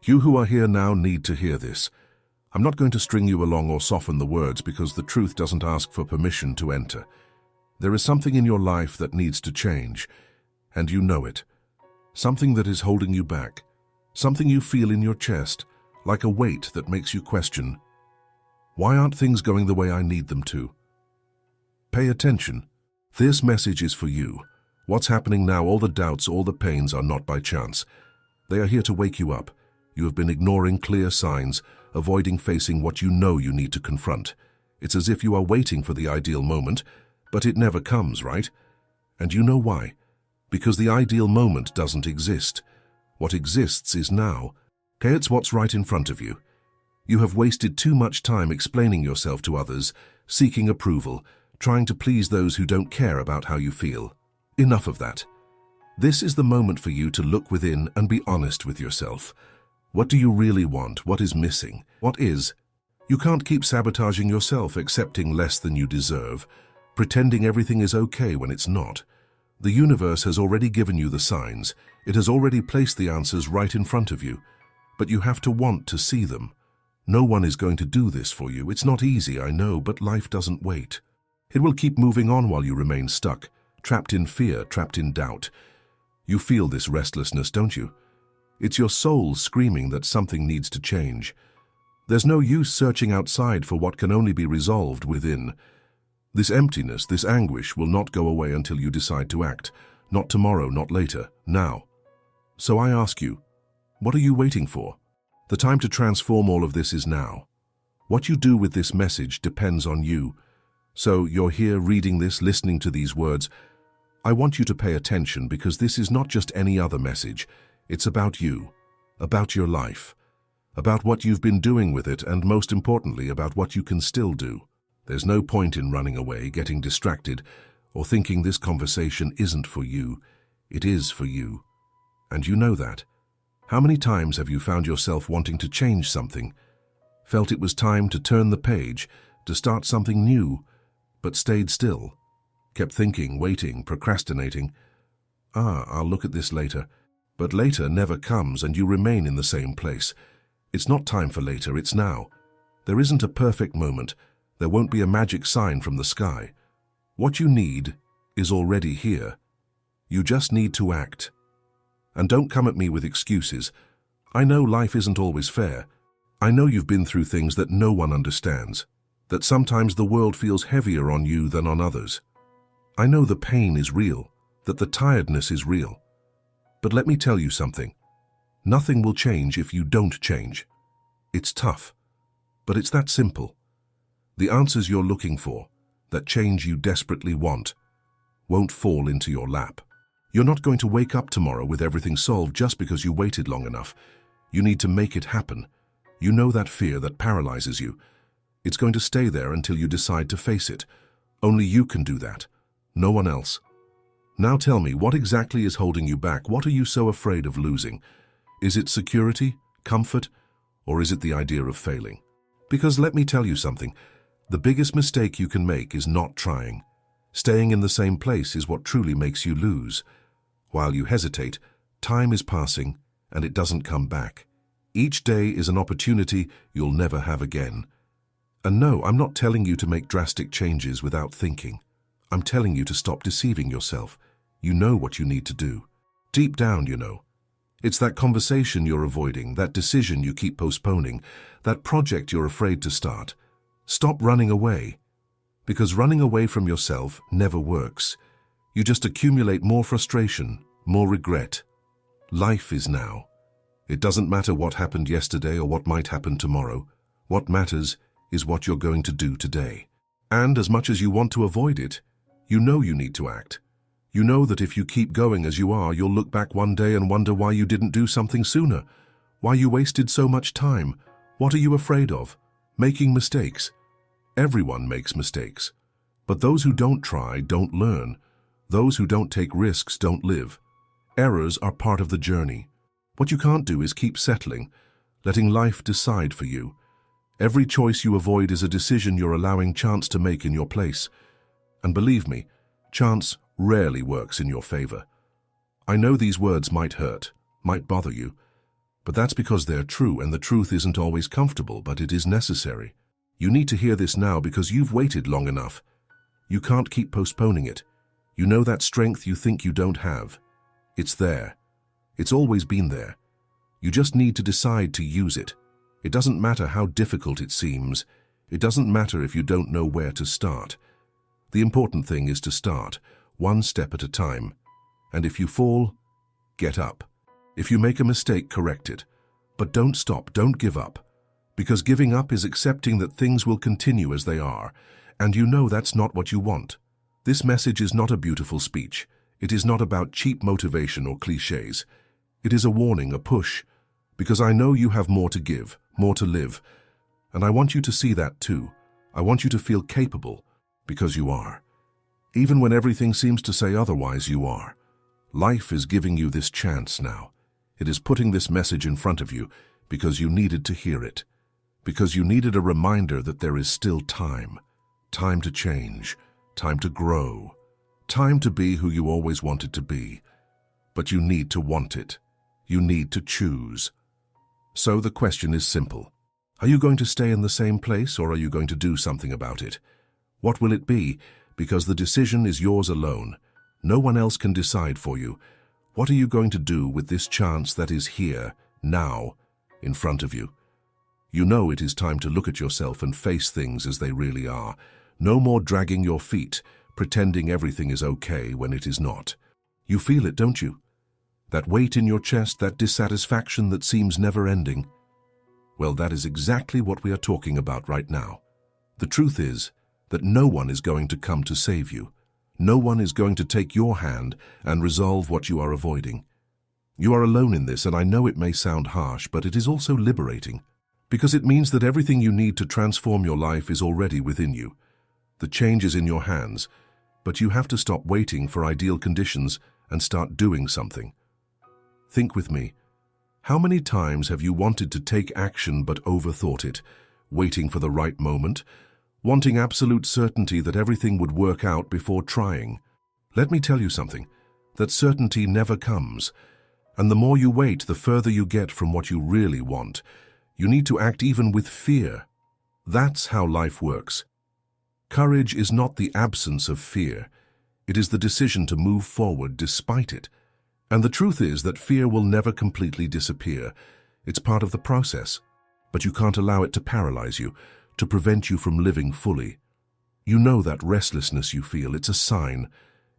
You who are here now need to hear this. I'm not going to string you along or soften the words because the truth doesn't ask for permission to enter. There is something in your life that needs to change, and you know it. Something that is holding you back. Something you feel in your chest, like a weight that makes you question, why aren't things going the way I need them to? Pay attention. This message is for you. What's happening now, all the doubts, all the pains are not by chance. They are here to wake you up. You have been ignoring clear signs, avoiding facing what you know you need to confront. It's as if you are waiting for the ideal moment, but it never comes, right? And you know why? Because the ideal moment doesn't exist. What exists is now. Okay, it's what's right in front of you. You have wasted too much time explaining yourself to others, seeking approval, trying to please those who don't care about how you feel. Enough of that. This is the moment for you to look within and be honest with yourself. What do you really want? What is missing? What is? You can't keep sabotaging yourself, accepting less than you deserve, pretending everything is okay when it's not. The universe has already given you the signs. It has already placed the answers right in front of you. But you have to want to see them. No one is going to do this for you. It's not easy, I know, but life doesn't wait. It will keep moving on while you remain stuck, trapped in fear, trapped in doubt. You feel this restlessness, don't you? It's your soul screaming that something needs to change. There's no use searching outside for what can only be resolved within. This emptiness, this anguish will not go away until you decide to act. Not tomorrow, not later, now. So I ask you, what are you waiting for? The time to transform all of this is now. What you do with this message depends on you. So you're here reading this, listening to these words. I want you to pay attention because this is not just any other message. It's about you, about your life, about what you've been doing with it, and most importantly, about what you can still do. There's no point in running away, getting distracted, or thinking this conversation isn't for you. It is for you. And you know that. How many times have you found yourself wanting to change something, felt it was time to turn the page, to start something new, but stayed still, kept thinking, waiting, procrastinating? I'll look at this later. But later never comes and you remain in the same place. It's not time for later, it's now. There isn't a perfect moment. There won't be a magic sign from the sky. What you need is already here. You just need to act. And don't come at me with excuses. I know life isn't always fair. I know you've been through things that no one understands, that sometimes the world feels heavier on you than on others. I know the pain is real, that the tiredness is real. But let me tell you something. Nothing will change if you don't change. It's tough, but it's that simple. The answers you're looking for, that change you desperately want, won't fall into your lap. You're not going to wake up tomorrow with everything solved just because you waited long enough. You need to make it happen. You know that fear that paralyzes you. It's going to stay there until you decide to face it. Only you can do that. No one else. Now tell me, what exactly is holding you back? What are you so afraid of losing? Is it security, comfort, or is it the idea of failing? Because let me tell you something. The biggest mistake you can make is not trying. Staying in the same place is what truly makes you lose. While you hesitate, time is passing and it doesn't come back. Each day is an opportunity you'll never have again. And no, I'm not telling you to make drastic changes without thinking. I'm telling you to stop deceiving yourself. You know what you need to do. Deep down, you know. It's that conversation you're avoiding, that decision you keep postponing, that project you're afraid to start. Stop running away. Because running away from yourself never works. You just accumulate more frustration, more regret. Life is now. It doesn't matter what happened yesterday or what might happen tomorrow. What matters is what you're going to do today. And as much as you want to avoid it, you know you need to act. You know that if you keep going as you are, you'll look back one day and wonder why you didn't do something sooner, why you wasted so much time. What are you afraid of? Making mistakes. Everyone makes mistakes. But those who don't try don't learn. Those who don't take risks don't live. Errors are part of the journey. What you can't do is keep settling, letting life decide for you. Every choice you avoid is a decision you're allowing chance to make in your place. And believe me, chance rarely works in your favor. I know these words might hurt, might bother you, But that's because they're true, and the truth isn't always comfortable, but it is necessary. You need to hear this now because you've waited long enough. You can't keep postponing it. You know that strength you think you don't have. It's there. It's always been there. You just need to decide to use it. It doesn't matter how difficult it seems. It doesn't matter if you don't know where to start. The important thing is to start, one step at a time. And if you fall, get up. If you make a mistake, correct it. But don't stop, don't give up. Because giving up is accepting that things will continue as they are, and you know that's not what you want. This message is not a beautiful speech. It is not about cheap motivation or cliches. It is a warning, a push, because I know you have more to give, more to live. And I want you to see that too. I want you to feel capable, because you are. Even when everything seems to say otherwise, you are. Life is giving you this chance now. It is putting this message in front of you because you needed to hear it. Because you needed a reminder that there is still time. Time to change. Time to grow. Time to be who you always wanted to be. But you need to want it. You need to choose. So the question is simple. Are you going to stay in the same place, or are you going to do something about it? What will it be? Because the decision is yours alone. No one else can decide for you. What are you going to do with this chance that is here, now, in front of you? You know it is time to look at yourself and face things as they really are. No more dragging your feet, pretending everything is okay when it is not. You feel it, don't you? That weight in your chest, that dissatisfaction that seems never-ending. Well, that is exactly what we are talking about right now. The truth is that no one is going to come to save you. No one is going to take your hand and resolve what you are avoiding. You are alone in this, and I know it may sound harsh, but it is also liberating, because it means that everything you need to transform your life is already within you. The change is in your hands, but you have to stop waiting for ideal conditions and start doing something. Think with me. How many times have you wanted to take action but overthought it, waiting for the right moment, wanting absolute certainty that everything would work out before trying? Let me tell you something, that certainty never comes, and the more you wait, the further you get from what you really want. You need to act even with fear. That's how life works. Courage is not the absence of fear. It is the decision to move forward despite it. And the truth is that fear will never completely disappear. It's part of the process. But you can't allow it to paralyze you, to prevent you from living fully. You know that restlessness you feel, it's a sign.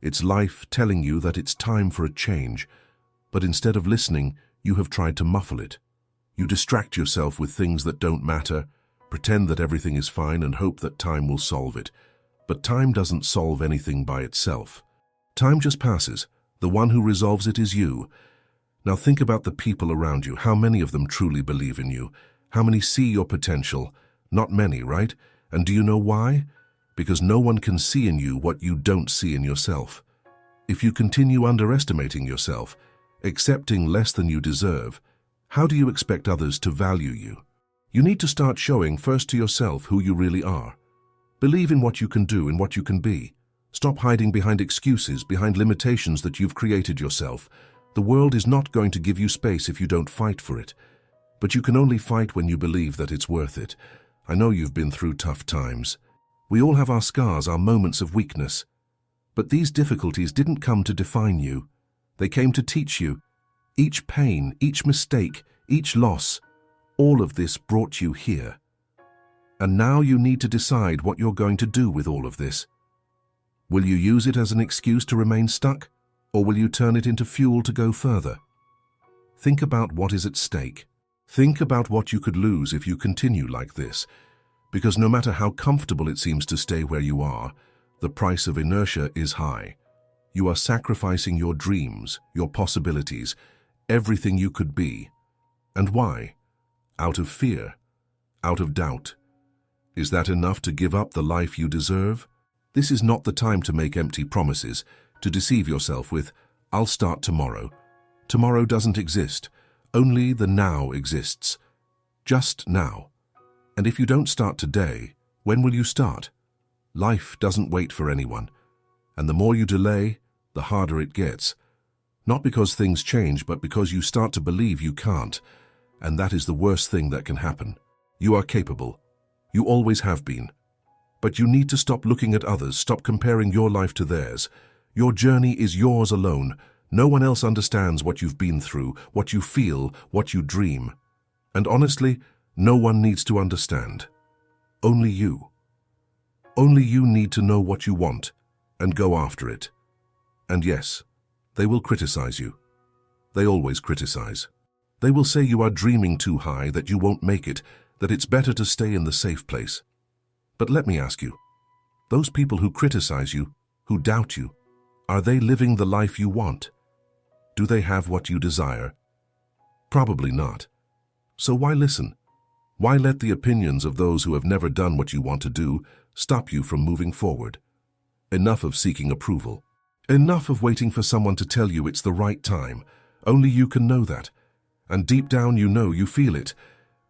It's life telling you that it's time for a change. But instead of listening, you have tried to muffle it. You distract yourself with things that don't matter, pretend that everything is fine, and hope that time will solve it. But time doesn't solve anything by itself. Time just passes. The one who resolves it is you. Now think about the people around you. How many of them truly believe in you? How many see your potential? Not many, right? And do you know why? Because no one can see in you what you don't see in yourself. If you continue underestimating yourself, accepting less than you deserve, how do you expect others to value you? You need to start showing first to yourself who you really are. Believe in what you can do and what you can be. Stop hiding behind excuses, behind limitations that you've created yourself. The world is not going to give you space if you don't fight for it. But you can only fight when you believe that it's worth it. I know you've been through tough times. We all have our scars, our moments of weakness. But these difficulties didn't come to define you. They came to teach you. Each pain, each mistake, each loss, all of this brought you here. And now you need to decide what you're going to do with all of this. Will you use it as an excuse to remain stuck, or will you turn it into fuel to go further? Think about what is at stake. Think about what you could lose if you continue like this, because no matter how comfortable it seems to stay where you are, the price of inertia is high. You are sacrificing your dreams, your possibilities, everything you could be. And why? Out of fear, out of doubt. Is that enough to give up the life you deserve? This is not the time to make empty promises, to deceive yourself with, "I'll start tomorrow." Tomorrow doesn't exist. Only the now exists. Just now. And if you don't start today, when will you start? Life doesn't wait for anyone. And the more you delay, the harder it gets. Not because things change, but because you start to believe you can't. and that is the worst thing that can happen. You are capable. You always have been. But you need to stop looking at others, stop comparing your life to theirs. Your journey is yours alone. No one else understands what you've been through, what you feel, what you dream. And honestly, no one needs to understand. Only you. Only you need to know what you want and go after it. And yes, they will criticize you. They always criticize. They will say you are dreaming too high, that you won't make it, that it's better to stay in the safe place. But let me ask you, those people who criticize you, who doubt you, are they living the life you want? Do they have what you desire? Probably not. So why listen? Why let the opinions of those who have never done what you want to do stop you from moving forward? Enough of seeking approval. Enough of waiting for someone to tell you it's the right time. Only you can know that. And deep down you know, you feel it.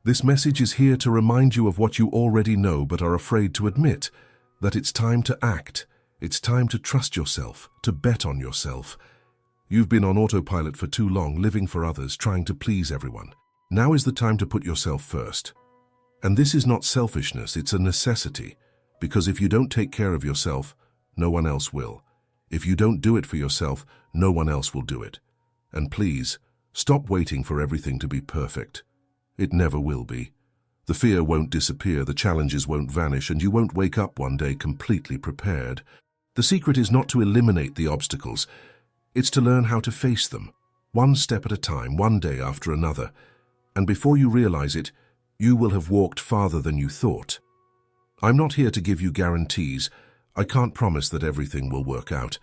This message is here to remind you of what you already know but are afraid to admit, that it's time to act. It's time to trust yourself, to bet on yourself. You've been on autopilot for too long, living for others, trying to please everyone. Now is the time to put yourself first. And this is not selfishness, it's a necessity. Because if you don't take care of yourself, no one else will. If you don't do it for yourself, no one else will do it. And please, stop waiting for everything to be perfect. It never will be. The fear won't disappear, the challenges won't vanish, and you won't wake up one day completely prepared. The secret is not to eliminate the obstacles. It's to learn how to face them, one step at a time, one day after another. And before you realize it, you will have walked farther than you thought. I'm not here to give you guarantees. I can't promise that everything will work out.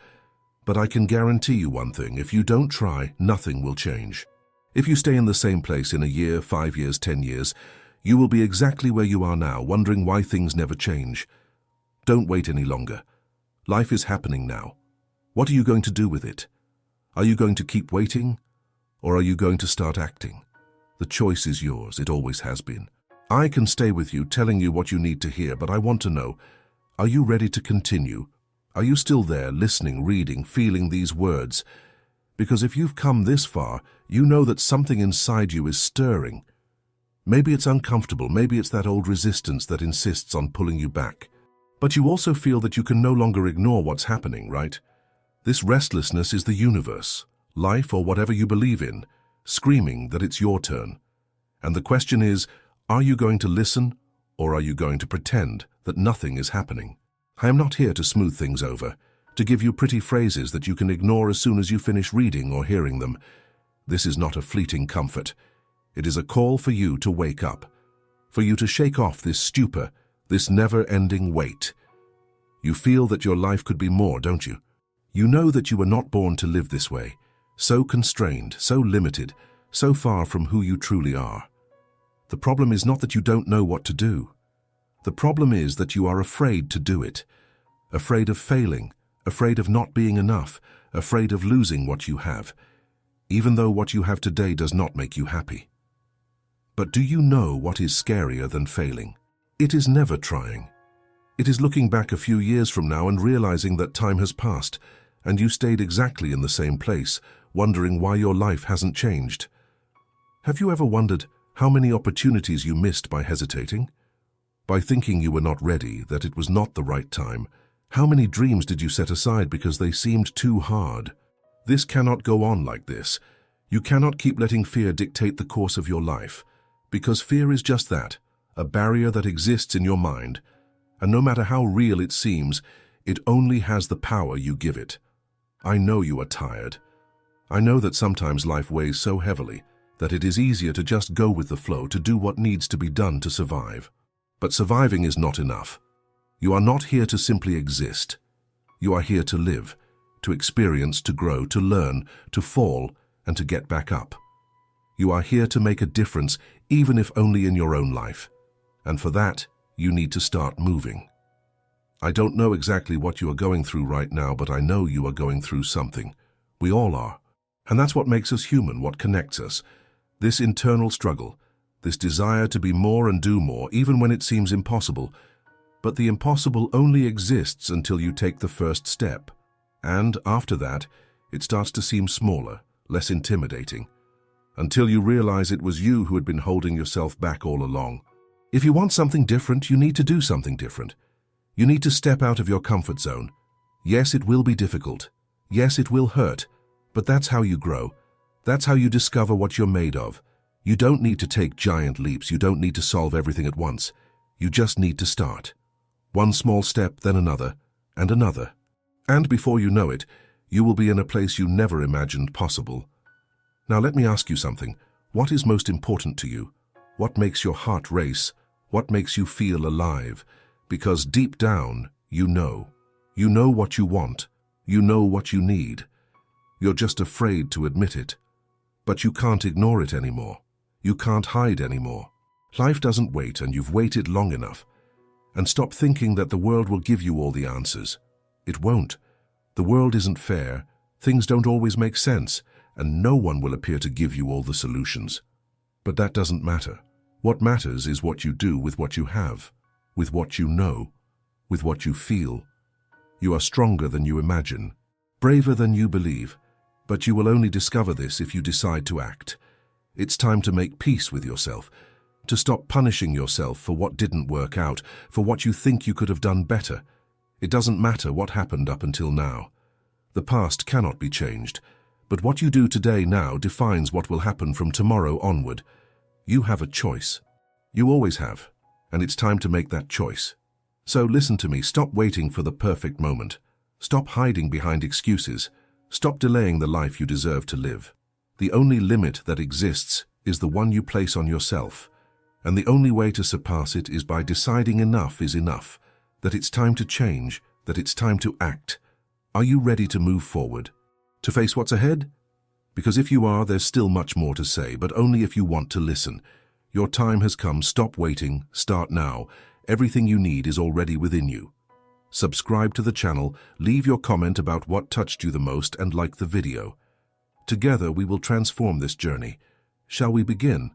But I can guarantee you one thing: if you don't try, nothing will change. If you stay in the same place in a year, 5 years, 10 years, you will be exactly where you are now, wondering why things never change. Don't wait any longer. Life is happening now. What are you going to do with it? Are you going to keep waiting, or are you going to start acting? The choice is yours, it always has been. I can stay with you, telling you what you need to hear, but I want to know, are you ready to continue? Are you still there, listening, reading, feeling these words? Because if you've come this far, you know that something inside you is stirring. Maybe it's uncomfortable, maybe it's that old resistance that insists on pulling you back. But you also feel that you can no longer ignore what's happening, right? This restlessness is the universe, life or whatever you believe in, screaming that it's your turn. And the question is, are you going to listen, or are you going to pretend that nothing is happening? I am not here to smooth things over, to give you pretty phrases that you can ignore as soon as you finish reading or hearing them. This is not a fleeting comfort. It is a call for you to wake up, for you to shake off this stupor, this never-ending weight. You feel that your life could be more, don't you? You know that you were not born to live this way, so constrained, so limited, so far from who you truly are. The problem is not that you don't know what to do. The problem is that you are afraid to do it, afraid of failing, afraid of not being enough, afraid of losing what you have, even though what you have today does not make you happy. But do you know what is scarier than failing? It is never trying. It is looking back a few years from now and realizing that time has passed, and you stayed exactly in the same place, wondering why your life hasn't changed. Have you ever wondered how many opportunities you missed by hesitating? By thinking you were not ready, that it was not the right time? How many dreams did you set aside because they seemed too hard? This cannot go on like this. You cannot keep letting fear dictate the course of your life, because fear is just that, a barrier that exists in your mind, and no matter how real it seems, it only has the power you give it. I know you are tired. I know that sometimes life weighs so heavily that it is easier to just go with the flow, to do what needs to be done to survive. But surviving is not enough. You are not here to simply exist. You are here to live, to experience, to grow, to learn, to fall, and to get back up. You are here to make a difference, even if only in your own life. And for that, you need to start moving. I don't know exactly what you are going through right now, but I know you are going through something. We all are. And that's what makes us human, what connects us. This internal struggle, this desire to be more and do more, even when it seems impossible. But the impossible only exists until you take the first step. And after that, it starts to seem smaller, less intimidating. until you realize it was you who had been holding yourself back all along. If you want something different, you need to do something different. You need to step out of your comfort zone. Yes, it will be difficult. Yes, it will hurt. But that's how you grow. That's how you discover what you're made of. You don't need to take giant leaps. You don't need to solve everything at once. You just need to start. One small step, then another, and another. And before you know it, you will be in a place you never imagined possible. Now let me ask you something. What is most important to you? What makes your heart race? What makes you feel alive? Because deep down, you know. You know what you want. You know what you need. You're just afraid to admit it. But you can't ignore it anymore. You can't hide anymore. Life doesn't wait, and you've waited long enough. And stop thinking that the world will give you all the answers. It won't. The world isn't fair. Things don't always make sense, and no one will appear to give you all the solutions. But that doesn't matter. What matters is what you do with what you have, with what you know, with what you feel. You are stronger than you imagine, braver than you believe, but you will only discover this if you decide to act. It's time to make peace with yourself, to stop punishing yourself for what didn't work out, for what you think you could have done better. It doesn't matter what happened up until now. The past cannot be changed, but what you do today now defines what will happen from tomorrow onward. You have a choice. You always have, and it's time to make that choice. So listen to me, stop waiting for the perfect moment. Stop hiding behind excuses. Stop delaying the life you deserve to live. The only limit that exists is the one you place on yourself, and the only way to surpass it is by deciding enough is enough, that it's time to change, that it's time to act. Are you ready to move forward? To face what's ahead? Because if you are, there's still much more to say, but only if you want to listen. Your time has come. Stop waiting. Start now. Everything you need is already within you. Subscribe to the channel, leave your comment about what touched you the most, and like the video. Together we will transform this journey. Shall we begin?